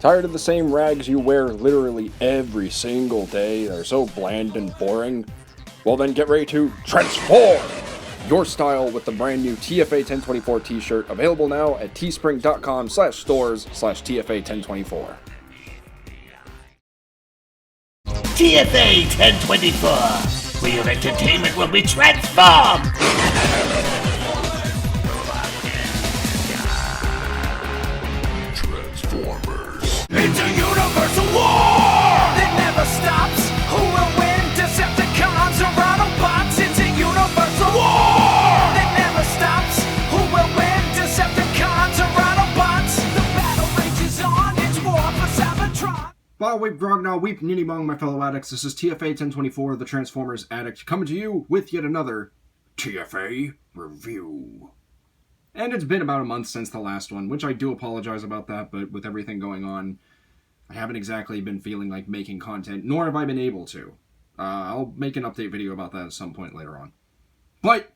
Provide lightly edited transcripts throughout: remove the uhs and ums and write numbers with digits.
Tired of the same rags you wear literally every single day that are so bland and boring? Well then get ready to transform your style with the brand new TFA 1024 t-shirt, available now at teespring.com/stores/TFA1024. TFA 1024, where your entertainment will be transformed! Transformers into universal war! That never stops! Who will win? Decepticons or Autobots? It's a universal war! That never stops! Who will win? Decepticons or Autobots? The battle rages on, it's war for Cybertron! Well, weep, Grognall, weep, Ninny Bong, my fellow addicts. This is TFA 1024, the Transformers Addict, coming to you with yet another TFA review. And it's been about a month since the last one, which I do apologize about that, but with everything going on, I haven't exactly been feeling like making content, nor have I been able to. I'll make an update video about that at some point later on. But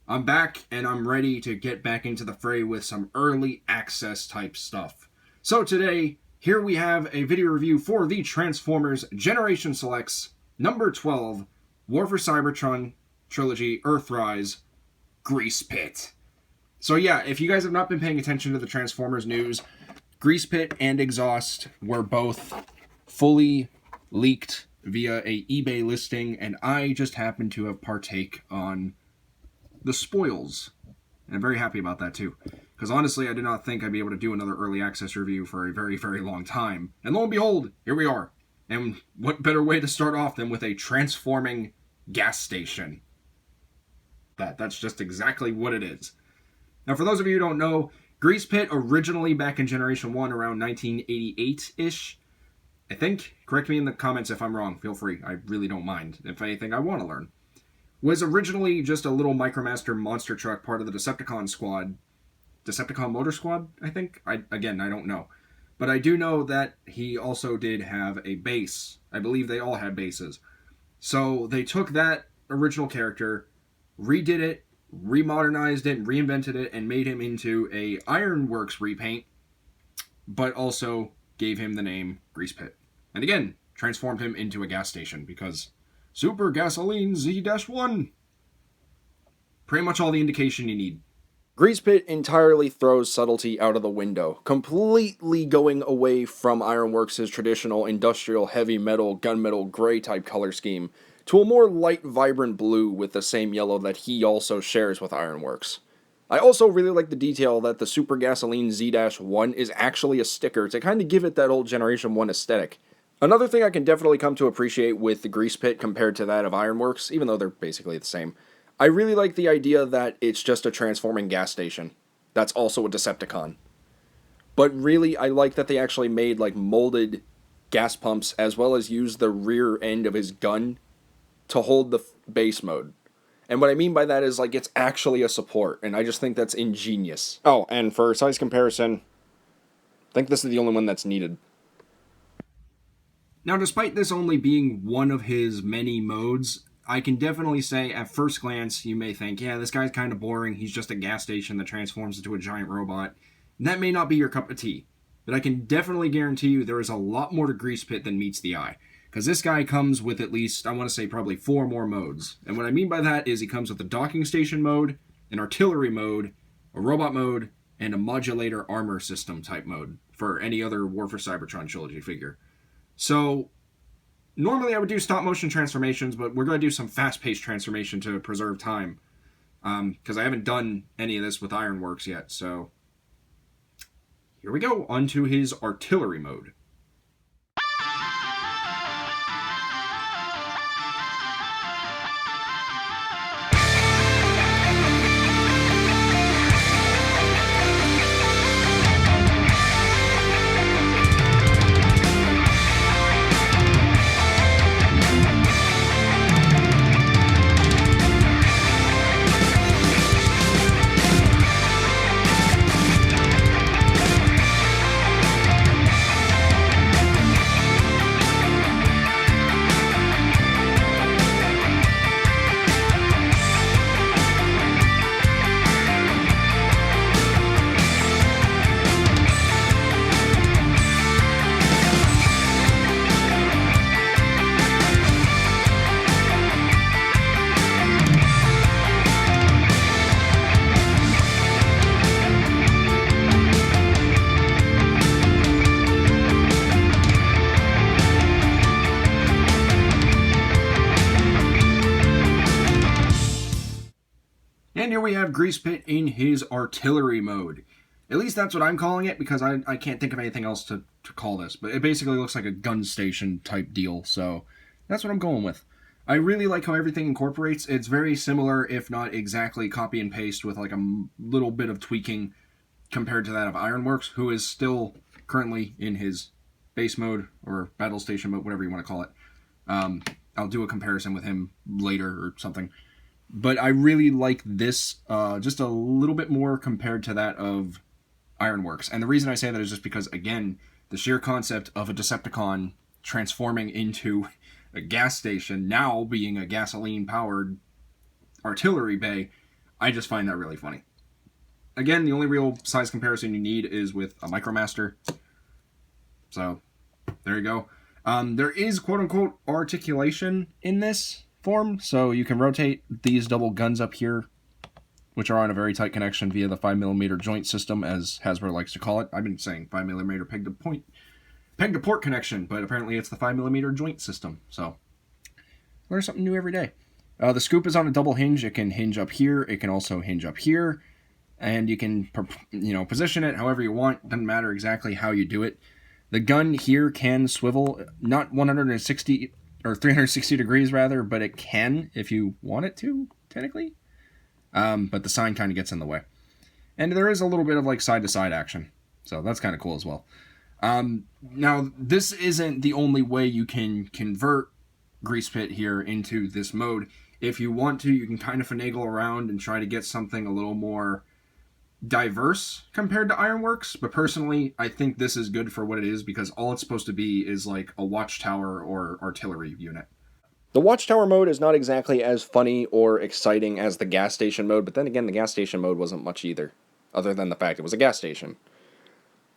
I'm back, and I'm ready to get back into the fray with some early access type stuff. So today, here we have a video review for the Transformers Generations Selects number 12 War for Cybertron Trilogy Earthrise Greasepit. So yeah, if you guys have not been paying attention to the Transformers news, Greasepit and Exhaust were both fully leaked via a eBay listing, and I just happened to have partake on the spoils. And I'm very happy about that too. Because honestly, I did not think I'd be able to do another early access review for a very, very long time. And lo and behold, here we are. And what better way to start off than with a transforming gas station? That's just exactly what it is. Now, for those of you who don't know, Greasepit originally back in Generation 1 around 1988-ish, I think, correct me in the comments if I'm wrong, feel free, I really don't mind. If anything, I want to learn. Was originally just a little Micromaster monster truck, part of the Decepticon squad. Decepticon Motor Squad, I think? I don't know. But I do know that he also did have a base. I believe they all had bases. So they took that original character, redid it, remodernized it, reinvented it, and made him into a Ironworks repaint, but also gave him the name Greasepit. And again, transformed him into a gas station, because Super Gasoline Z-1. Pretty much all the indication you need. Greasepit entirely throws subtlety out of the window, completely going away from Ironworks' traditional industrial heavy metal, gunmetal gray type color scheme, to a more light, vibrant blue with the same yellow that he also shares with Ironworks. I also really like the detail that the Super Gasoline Z-1 is actually a sticker to kind of give it that old Generation 1 aesthetic. Another thing I can definitely come to appreciate with the Greasepit compared to that of Ironworks, even though they're basically the same, I really like the idea that it's just a transforming gas station. That's also a Decepticon. But really, I like that they actually made like molded gas pumps as well as used the rear end of his gun to hold the base mode. And what I mean by that is, like, it's actually a support, and I just think that's ingenious. Oh, and for size comparison, I think this is the only one that's needed. Now, despite this only being one of his many modes, I can definitely say, at first glance, you may think, yeah, this guy's kind of boring, he's just a gas station that transforms into a giant robot. And that may not be your cup of tea, but I can definitely guarantee you there is a lot more to Greasepit than meets the eye. Because this guy comes with at least, I want to say, probably 4 more modes. And what I mean by that is he comes with a docking station mode, an artillery mode, a robot mode, and a modulator armor system type mode for any other War for Cybertron trilogy figure. So, normally I would do stop motion transformations, but we're going to do some fast-paced transformation to preserve time. Because I haven't done any of this with Ironworks yet, so here we go, onto his artillery mode. here we have Greasepit in his artillery mode. At least that's what I'm calling it, because I can't think of anything else to call this. But it basically looks like a gun station type deal, so that's what I'm going with. I really like how everything incorporates. It's very similar, if not exactly copy and paste, with like a little bit of tweaking compared to that of Ironworks, who is still currently in his base mode, or battle station mode, whatever you want to call it. I'll do a comparison with him later or something. But I really like this just a little bit more compared to that of Ironworks. And the reason I say that is just because, again, the sheer concept of a Decepticon transforming into a gas station, now being a gasoline-powered artillery bay, I just find that really funny. Again, the only real size comparison you need is with a Micromaster. So, there you go. There is quote-unquote articulation in this form, so you can rotate these double guns up here, which are on a very tight connection via the 5mm joint system, as Hasbro likes to call it. I've been saying 5mm peg to port connection, but apparently it's the 5mm joint system, so learn something new every day. The scoop is on a double hinge. It can hinge up here, it can also hinge up here, and you can position it however you want. Doesn't matter exactly how you do it. The gun here can swivel, not 160 or 360 degrees rather, but it can if you want it to, technically. But the sign kind of gets in the way. And there is a little bit of like side-to-side action, so that's kind of cool as well. Now, this isn't the only way you can convert Greasepit here into this mode. If you want to, you can kind of finagle around and try to get something a little more diverse compared to Ironworks, but personally, I think this is good for what it is, because all it's supposed to be is like a watchtower or artillery unit. The Watchtower mode is not exactly as funny or exciting as the gas station mode, but then again, the gas station mode wasn't much either, other than the fact it was a gas station.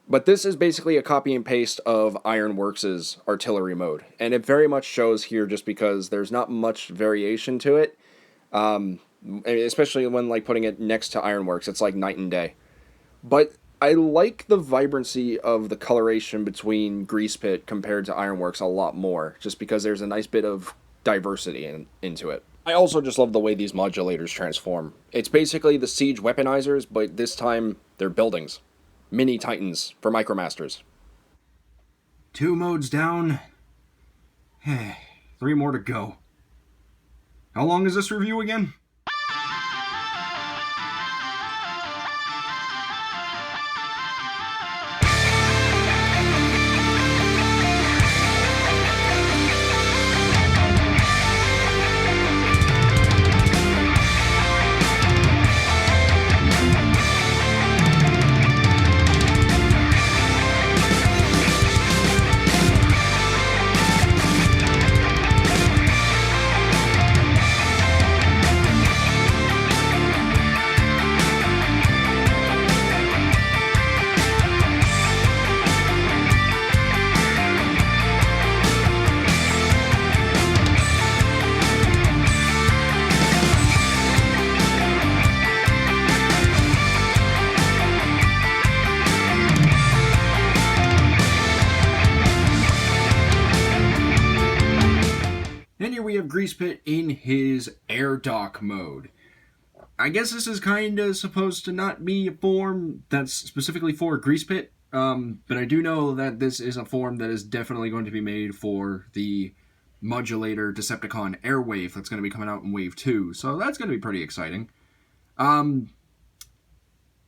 But this is basically a copy and paste of Ironworks' artillery mode, and it very much shows here just because there's not much variation to it, especially when like putting it next to Ironworks. It's like night and day. But I like the vibrancy of the coloration between Greasepit compared to Ironworks a lot more, just because there's a nice bit of diversity into it. I also just love the way these modulators transform. It's basically the Siege weaponizers, but this time they're buildings. Mini Titans for Micromasters. 2 modes down. 3 more to go. How long is this review again? We have Greasepit in his air dock mode. I guess this is kind of supposed to not be a form that's specifically for Greasepit, but I do know that this is a form that is definitely going to be made for the modulator Decepticon Airwave that's going to be coming out in Wave 2, so that's going to be pretty exciting. I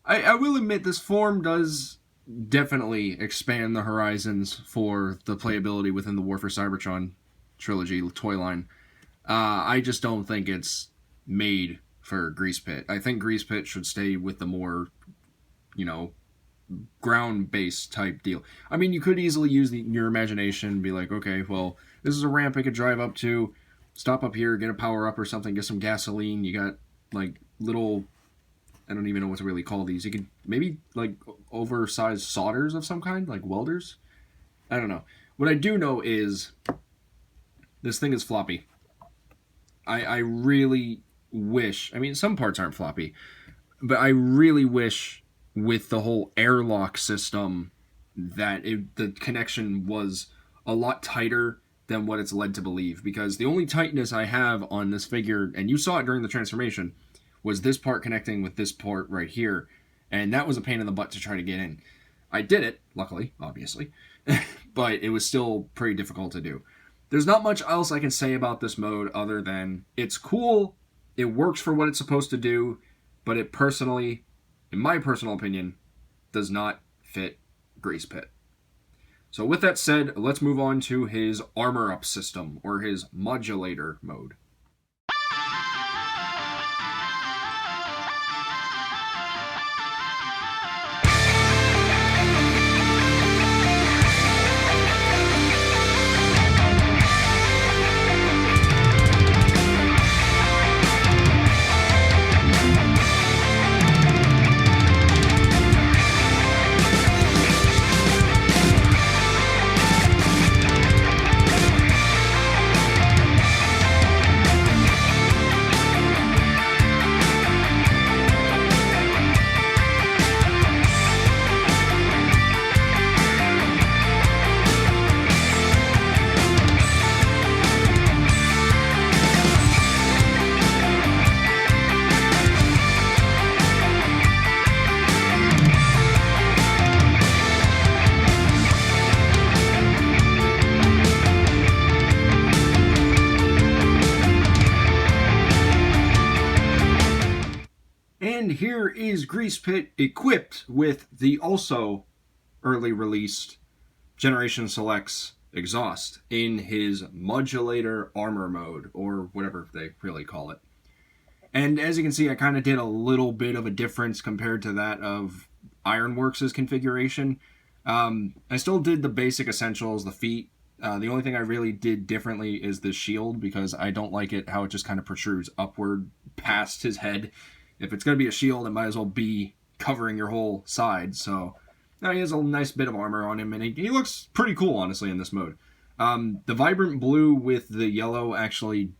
will admit this form does definitely expand the horizons for the playability within the War for Cybertron trilogy toy line. I just don't think it's made for Greasepit. I think Greasepit should stay with the more, ground-based type deal. I mean, you could easily use your imagination and be like, okay, well, this is a ramp I could drive up to, stop up here, get a power-up or something, get some gasoline. You got, like, little, I don't even know what to really call these. You could maybe, like, oversized solders of some kind, like welders? I don't know. What I do know is this thing is floppy. I really wish, I mean, some parts aren't floppy, but I really wish with the whole airlock system that the connection was a lot tighter than what it's led to believe, because the only tightness I have on this figure, and you saw it during the transformation, was this part connecting with this port right here, and that was a pain in the butt to try to get in. I did it, luckily, obviously, but it was still pretty difficult to do. There's not much else I can say about this mode other than it's cool, it works for what it's supposed to do, but it personally, in my personal opinion, does not fit Greasepit. So with that said, let's move on to his armor up system, or his modulator mode. And here is Greasepit equipped with the also early released Generations Selects exhaust in his modulator armor mode, or whatever they really call it. And as you can see, I kind of did a little bit of a difference compared to that of Ironworks' configuration. I still did the basic essentials, the feet. The only thing I really did differently is the shield, because I don't like it how it just kind of protrudes upward past his head. If it's going to be a shield, it might as well be covering your whole side. So now he has a nice bit of armor on him, and he looks pretty cool, honestly, in this mode. The vibrant blue with the yellow actually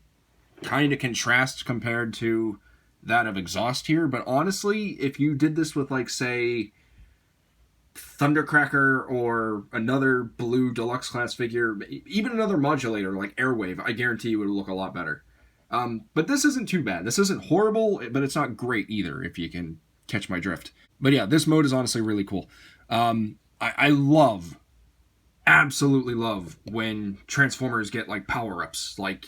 kind of contrasts compared to that of exhaust here. But honestly, if you did this with, like, say, Thundercracker or another blue Deluxe class figure, even another modulator like Airwave, I guarantee you it would look a lot better. But this isn't too bad. This isn't horrible, but it's not great either, if you can catch my drift. But yeah, this mode is honestly really cool. I love, absolutely love, when Transformers get, like, power-ups. Like,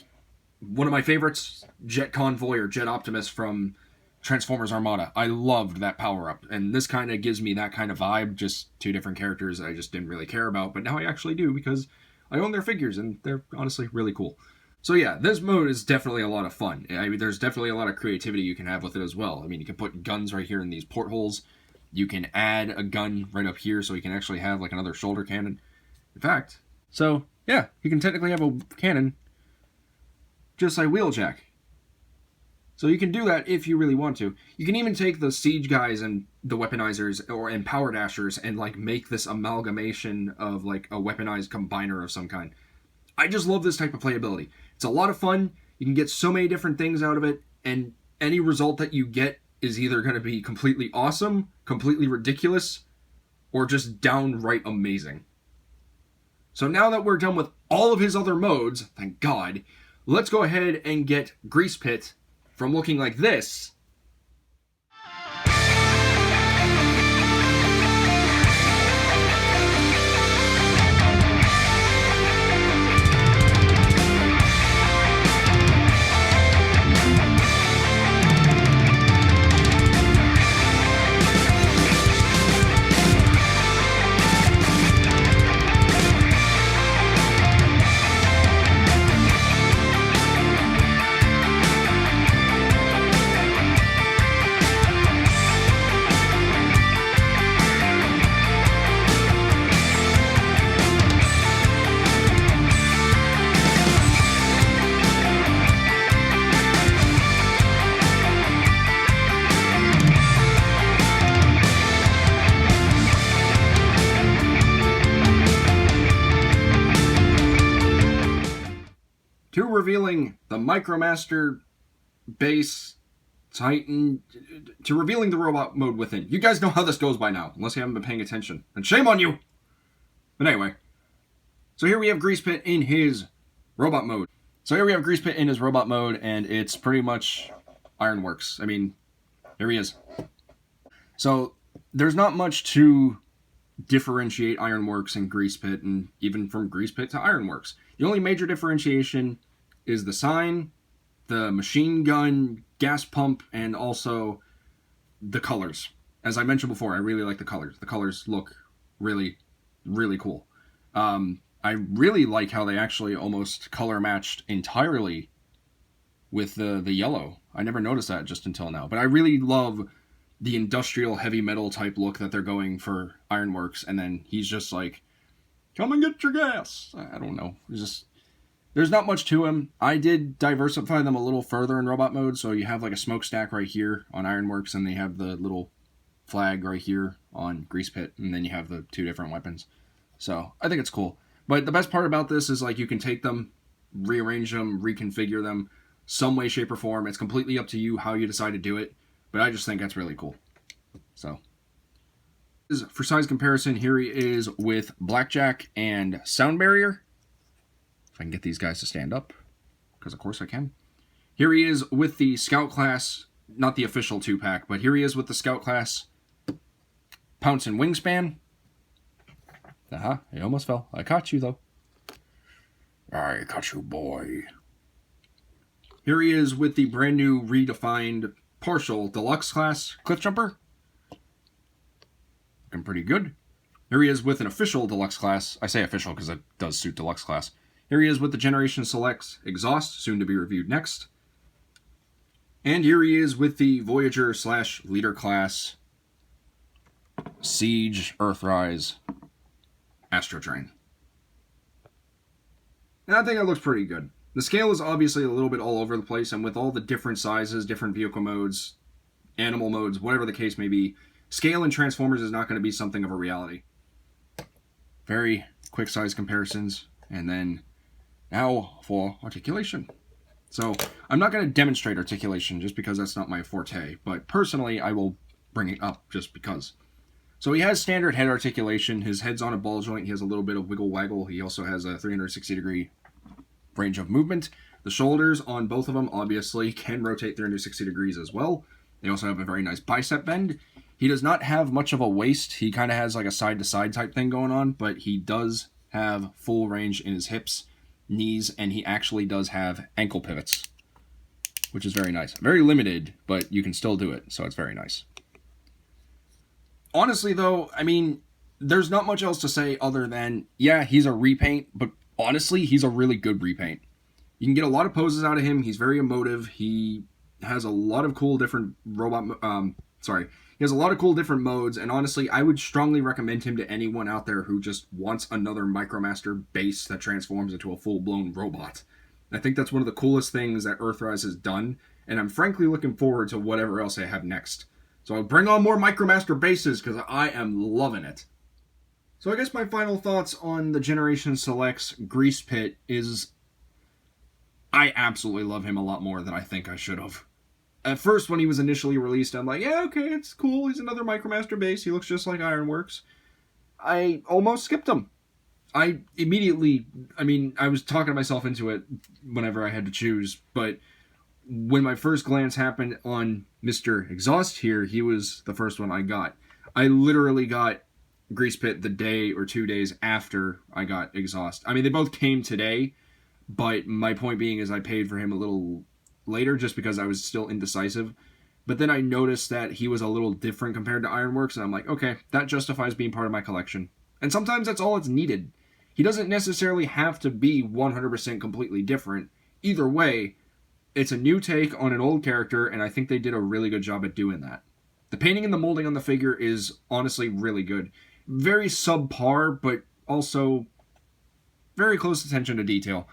one of my favorites, Jet Convoy or Jet Optimus from Transformers Armada. I loved that power-up, and this kind of gives me that kind of vibe, just two different characters I just didn't really care about, but now I actually do, because I own their figures, and they're honestly really cool. So yeah, this mode is definitely a lot of fun. I mean, there's definitely a lot of creativity you can have with it as well. I mean, you can put guns right here in these portholes. You can add a gun right up here so you can actually have, like, another shoulder cannon. In fact, so yeah, you can technically have a cannon just like Wheeljack. So you can do that if you really want to. You can even take the siege guys and the weaponizers and power dashers and, like, make this amalgamation of, like, a weaponized combiner of some kind. I just love this type of playability. It's a lot of fun. You can get so many different things out of it, and any result that you get is either going to be completely awesome, completely ridiculous, or just downright amazing. So now that we're done with all of his other modes, thank God, let's go ahead and get Greasepit from looking like this to revealing the Micromaster base Titan, to revealing the robot mode within. You guys know how this goes by now, unless you haven't been paying attention. And shame on you! But anyway, so here we have Greasepit in his robot mode. And it's pretty much Ironworks. I mean, There he is. So there's not much to differentiate Ironworks and Greasepit, and even from Greasepit to Ironworks. The only major differentiation is the sign, the machine gun, gas pump, and also the colors. As I mentioned before, I really like the colors. The colors look really, really cool. I really like how they actually almost color matched entirely with the yellow. I never noticed that just until now. But I really love the industrial heavy metal type look that they're going for Ironworks. And then he's just like, come and get your gas. I don't know. There's not much to him. I did diversify them a little further in robot mode. So you have like a smokestack right here on Ironworks, and they have the little flag right here on Greasepit, and then you have the two different weapons. So I think it's cool. But the best part about this is like you can take them, rearrange them, reconfigure them some way, shape, or form. It's completely up to you how you decide to do it. But I just think that's really cool. So for size comparison, here he is with Blackjack and Sound Barrier. If I can get these guys to stand up, because of course I can. Here he is with the Scout class, not the official 2-pack, but here he is with the Scout class Pounce and Wingspan. He almost fell. I caught you, though. I caught you, boy. Here he is with the brand new redefined partial Deluxe class Cliffjumper. Looking pretty good. Here he is with an official Deluxe class. I say official because it does suit Deluxe class. Here he is with the Generations Selects Exhaust, soon to be reviewed next. And here he is with the Voyager / Leader class Siege Earthrise Astrotrain. And I think it looks pretty good. The scale is obviously a little bit all over the place, and with all the different sizes, different vehicle modes, animal modes, whatever the case may be, scale in Transformers is not going to be something of a reality. Very quick size comparisons, and then now for Articulation. So I'm not going to demonstrate Articulation just because that's not my forte, but personally I will bring it up just because. So he has standard head articulation. His head's on a ball joint. He has a little bit of wiggle waggle. He also has a 360 degree range of movement. The shoulders on both of them obviously can rotate 360 degrees as well. They also have a very nice bicep bend. He does not have much of a waist. He kind of has like a side to side type thing going on, but he does have full range in his hips, knees, and he actually does have ankle pivots, which is very nice. Very limited, but you can still do it, so it's very nice. Honestly, though, I mean, there's not much else to say other than, yeah, he's a repaint, but honestly, he's a really good repaint. You can get a lot of poses out of him. He's very emotive. He has a lot of cool different he has a lot of cool different modes, and honestly, I would strongly recommend him to anyone out there who just wants another Micromaster base that transforms into a full-blown robot. I think that's one of the coolest things that Earthrise has done, and I'm frankly looking forward to whatever else they have next. So I'll bring on more Micromaster bases, because I am loving it. So I guess my final thoughts on the Generation Selects Greasepit is I absolutely love him a lot more than I think I should have. At first, when he was initially released, I'm like, yeah, okay, it's cool. He's another Micromaster base. He looks just like Ironworks. I almost skipped him. I was talking myself into it whenever I had to choose, but when my first glance happened on Mr. Exhaust here, he was the first one I got. I literally got Greasepit the day or 2 days after I got Exhaust. I mean, they both came today, but my point being is I paid for him a little later just because I was still indecisive. But then I noticed that he was a little different compared to Ironworks, and I'm like, okay, that justifies being part of my collection. And sometimes that's all it's needed. He doesn't necessarily have to be 100% completely different. Either way, it's a new take on an old character, and I think they did a really good job at doing that. The painting and the molding on the figure is honestly really good. Very subpar, but also very close attention to detail.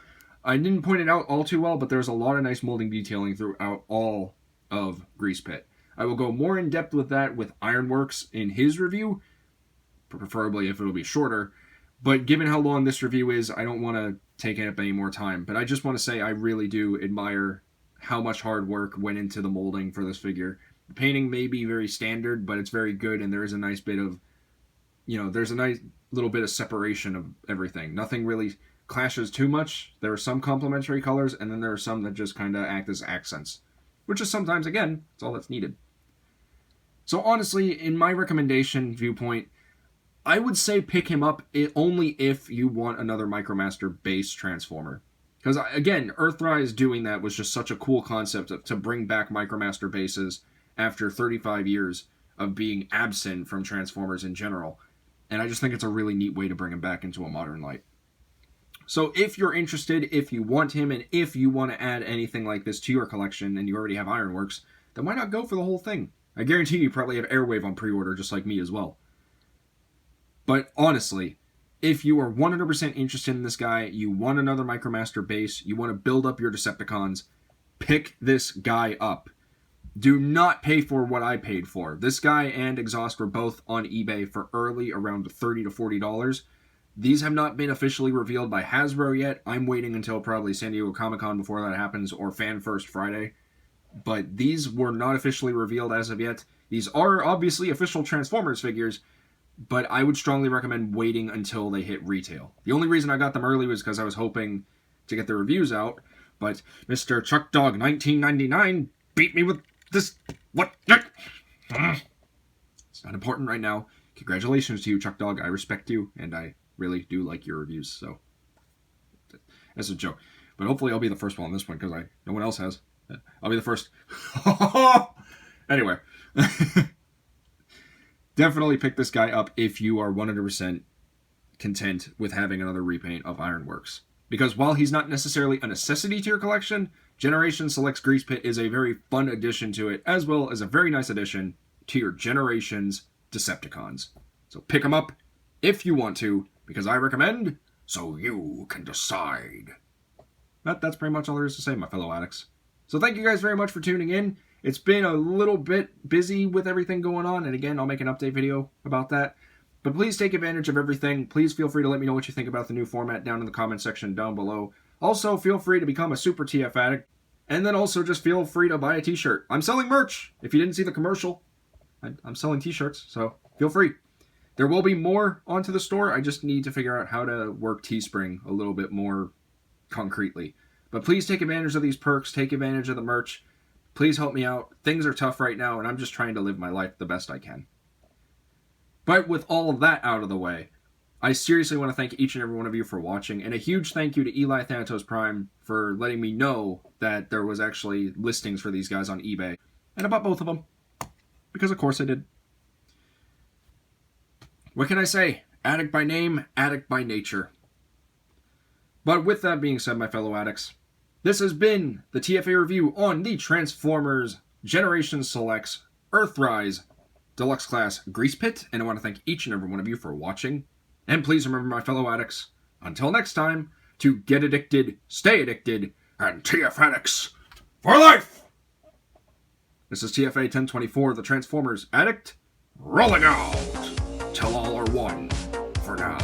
I didn't point it out all too well, but there's a lot of nice molding detailing throughout all of Greasepit. I will go more in depth with that with Ironworks in his review, preferably if it'll be shorter. But given how long this review is, I don't want to take up any more time. But I just want to say I really do admire how much hard work went into the molding for this figure. The painting may be very standard, but it's very good, and there is a nice bit of, there's a nice little bit of separation of everything. Nothing really clashes too much. There are some complementary colors, and then there are some that just kind of act as accents, which is sometimes, again, it's all that's needed. So honestly, in my recommendation viewpoint, I would say pick him up only if you want another Micromaster base Transformer. Because, again, Earthrise doing that was just such a cool concept to bring back Micromaster bases after 35 years of being absent from Transformers in general. And I just think it's a really neat way to bring him back into a modern light. So if you're interested, if you want him, and if you want to add anything like this to your collection, and you already have Ironworks, then why not go for the whole thing? I guarantee you probably have Airwave on pre-order just like me as well. But honestly, if you are 100% interested in this guy, you want another Micromaster base, you want to build up your Decepticons, pick this guy up. Do not pay for what I paid for. This guy and Exhaust were both on eBay for early, around $30 to $40. These have not been officially revealed by Hasbro yet. I'm waiting until probably San Diego Comic-Con before that happens, or Fan First Friday. But these were not officially revealed as of yet. These are obviously official Transformers figures, but I would strongly recommend waiting until they hit retail. The only reason I got them early was because I was hoping to get the reviews out, but Mr. Chuck Dog 1999 beat me with this... What? It's not important right now. Congratulations to you, Chuck Dog. I respect you, and I really do like your reviews, so... That's a joke. But hopefully I'll be the first one on this one, because no one else has. I'll be the first. Anyway. Definitely pick this guy up if you are 100% content with having another repaint of Ironworks. Because while he's not necessarily a necessity to your collection, Generations Selects Greasepit is a very fun addition to it, as well as a very nice addition to your Generations Decepticons. So pick him up if you want to, because I recommend, so you can decide. That's pretty much all there is to say, my fellow addicts. So thank you guys very much for tuning in. It's been a little bit busy with everything going on, and again, I'll make an update video about that. But please take advantage of everything. Please feel free to let me know what you think about the new format down in the comment section down below. Also, feel free to become a Super TF Addict, and then also just feel free to buy a t-shirt. I'm selling merch! If you didn't see the commercial, I'm selling t-shirts, so feel free. There will be more onto the store. I just need to figure out how to work Teespring a little bit more concretely. But please take advantage of these perks. Take advantage of the merch. Please help me out. Things are tough right now, and I'm just trying to live my life the best I can. But with all of that out of the way, I seriously want to thank each and every one of you for watching, and a huge thank you to Eli Thanatos Prime for letting me know that there was actually listings for these guys on eBay. And I bought both of them. Because of course I did. What can I say? Addict by name, addict by nature. But with that being said, my fellow addicts, this has been the TFA review on the Transformers Generations Selects Earthrise Deluxe Class Greasepit, and I want to thank each and every one of you for watching. And please remember, my fellow addicts, until next time, to get addicted, stay addicted, and TF Addicts for life! This is TFA 1024, the Transformers Addict, rolling out till all are one for now.